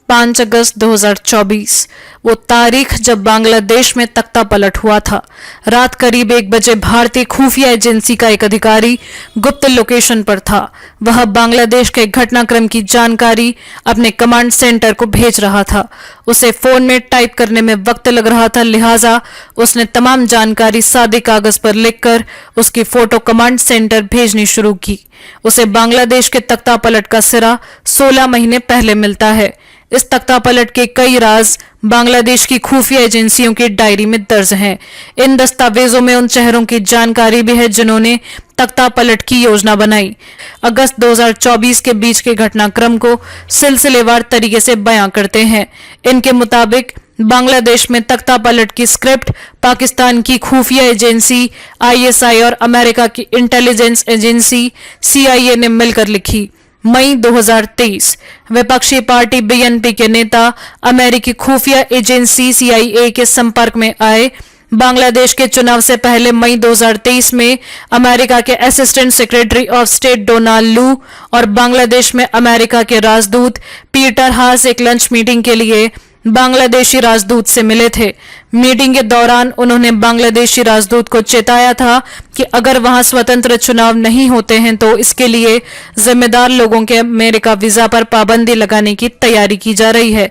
5 अगस्त 2024 वो तारीख जब बांग्लादेश में तख्ता पलट हुआ था। रात करीब 1 बजे भारतीय खुफिया एजेंसी का एक अधिकारी गुप्त लोकेशन पर था। वह बांग्लादेश के घटनाक्रम की जानकारी अपने कमांड सेंटर को भेज रहा था। उसे फोन में टाइप करने में वक्त लग रहा था, लिहाजा उसने तमाम जानकारी सादे कागज पर लिखकर उसकी फोटो कमांड सेंटर भेजनी शुरू की। उसे बांग्लादेश के तख्ता पलट का सिरा 16 महीने पहले मिलता है। इस तख्ता पलट के कई राज बांग्लादेश की खुफिया एजेंसियों की डायरी में दर्ज हैं। इन दस्तावेजों में उन चेहरों की जानकारी भी है जिन्होंने तख्ता पलट की योजना बनाई। अगस्त 2024 के बीच के घटनाक्रम को सिलसिलेवार तरीके से बयां करते हैं। इनके मुताबिक बांग्लादेश में तख्ता पलट की स्क्रिप्ट पाकिस्तान की खुफिया एजेंसी ISI और अमेरिका की इंटेलिजेंस एजेंसी CIA ने मिलकर लिखी। मई 2023 विपक्षी पार्टी BNP के नेता अमेरिकी खुफिया एजेंसी CIA के संपर्क में आए। बांग्लादेश के चुनाव से पहले मई 2023 में अमेरिका के assistant secretary of state Donald लू और बांग्लादेश में अमेरिका के राजदूत पीटर हास एक लंच मीटिंग के लिए बांग्लादेशी राजदूत से मिले थे। मीटिंग के दौरान उन्होंने बांग्लादेशी राजदूत को चेताया था कि अगर वहां स्वतंत्र चुनाव नहीं होते हैं तो इसके लिए जिम्मेदार लोगों के अमेरिका वीजा पर पाबंदी लगाने की तैयारी की जा रही है।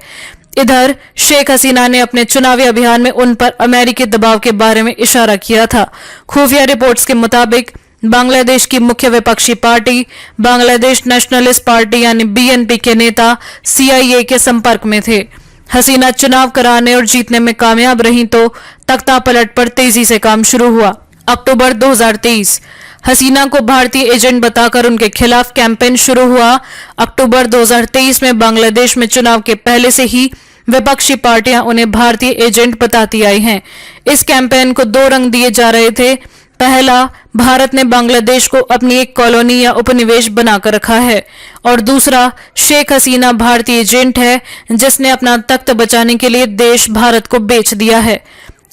इधर शेख हसीना ने अपने चुनावी अभियान में उन पर अमेरिकी दबाव के बारे में इशारा किया था। खुफिया रिपोर्ट्स के मुताबिक बांग्लादेश की मुख्य विपक्षी पार्टी बांग्लादेश नेशनलिस्ट पार्टी यानी BNP के नेता CIA के संपर्क में थे। हसीना चुनाव कराने और जीतने में कामयाब रही तो तख्ता पलट पर तेजी से काम शुरू हुआ। अक्टूबर 2023 हसीना को भारतीय एजेंट बताकर उनके खिलाफ कैंपेन शुरू हुआ। अक्टूबर 2023 में बांग्लादेश में चुनाव के पहले से ही विपक्षी पार्टियां उन्हें भारतीय एजेंट बताती आई हैं। इस कैंपेन को 2 रंग दिए जा रहे थे। पहला, भारत ने बांग्लादेश को अपनी एक कॉलोनी या उपनिवेश बनाकर रखा है, और दूसरा, शेख हसीना भारतीय एजेंट है जिसने अपना तख्त बचाने के लिए देश भारत को बेच दिया है।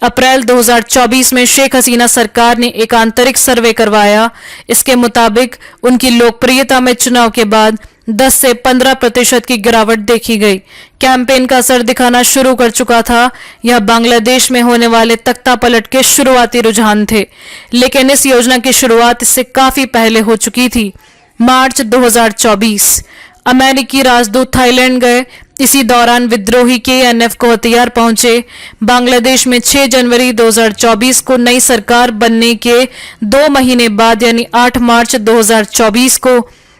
अप्रैल 2024 में शेख हसीना सरकार ने एक आंतरिक सर्वे करवाया। इसके मुताबिक उनकी लोकप्रियता में चुनाव के बाद 10 से 15% की गिरावट देखी गई। कैंपेन का असर दिखाना शुरू कर चुका था। यह बांग्लादेश में होने वाले तख्ता पलट के शुरुआती रुझान थे, लेकिन इस योजना की शुरुआत इससे काफी पहले हो चुकी थी। मार्च 2024 अमेरिकी राजदूत थाईलैंड गए। इसी दौरान विद्रोही KNF को हथियार पहुंचे। बांग्लादेश में 6 जनवरी 2024 को नई सरकार बनने के 2 महीने बाद यानी 8 मार्च 2024 को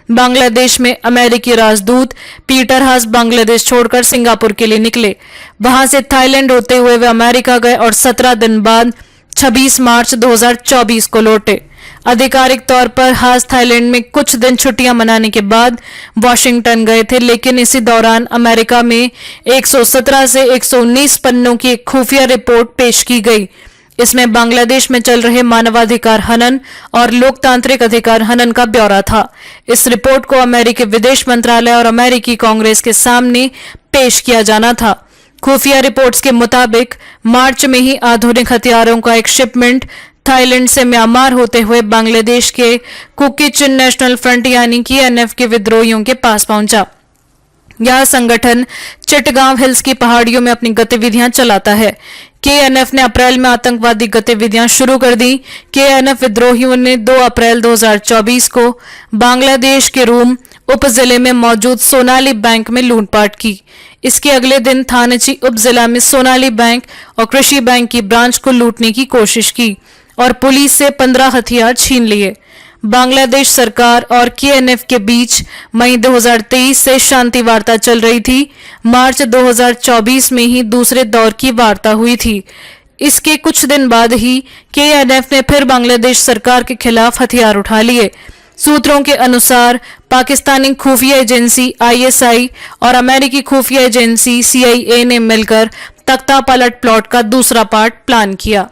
बांग्लादेश में अमेरिकी राजदूत पीटर हास बांग्लादेश छोड़कर सिंगापुर के लिए निकले। वहां से थाईलैंड होते हुए वे अमेरिका गए और 17 दिन बाद 26 मार्च 2024 को लौटे। आधिकारिक तौर पर हास थाईलैंड में कुछ दिन छुट्टियां मनाने के बाद वॉशिंगटन गए थे, लेकिन इसी दौरान अमेरिका में 117 से 119 पन्नों की एक खुफिया रिपोर्ट पेश की गई। इसमें बांग्लादेश में चल रहे मानवाधिकार हनन और लोकतांत्रिक अधिकार हनन का ब्यौरा था। इस रिपोर्ट को अमेरिकी विदेश मंत्रालय और अमेरिकी कांग्रेस के सामने पेश किया जाना था। खुफिया रिपोर्ट्स के मुताबिक मार्च में ही आधुनिक हथियारों का एक शिपमेंट थाईलैंड से म्यांमार होते हुए बांग्लादेश के कुकी चिन नेशनल फ्रंट यानी KNF के विद्रोहियों के पास पहुंचा। यह संगठन चिटगांव हिल्स की पहाड़ियों में अपनी गतिविधियां चलाता है। KNF ने अप्रैल में आतंकवादी गतिविधियां शुरू कर दी। KNF विद्रोहियों ने 2 अप्रैल 2024 को बांग्लादेश के रूम उप जिले में मौजूद सोनाली बैंक में लूटपाट की। इसके अगले दिन थानेची उप जिला में सोनाली बैंक और कृषि बैंक की ब्रांच को लूटने की कोशिश की और पुलिस से 15 हथियार छीन लिए। बांग्लादेश सरकार और KNF के बीच मई 2023 से शांति वार्ता चल रही थी। मार्च 2024 में ही दूसरे दौर की वार्ता हुई थी। इसके कुछ दिन बाद ही KNF ने फिर बांग्लादेश सरकार के खिलाफ हथियार उठा लिए। सूत्रों के अनुसार पाकिस्तानी खुफिया एजेंसी ISI और अमेरिकी खुफिया एजेंसी CIA ने मिलकर तख्ता पलट प्लॉट का दूसरा पार्ट प्लान किया।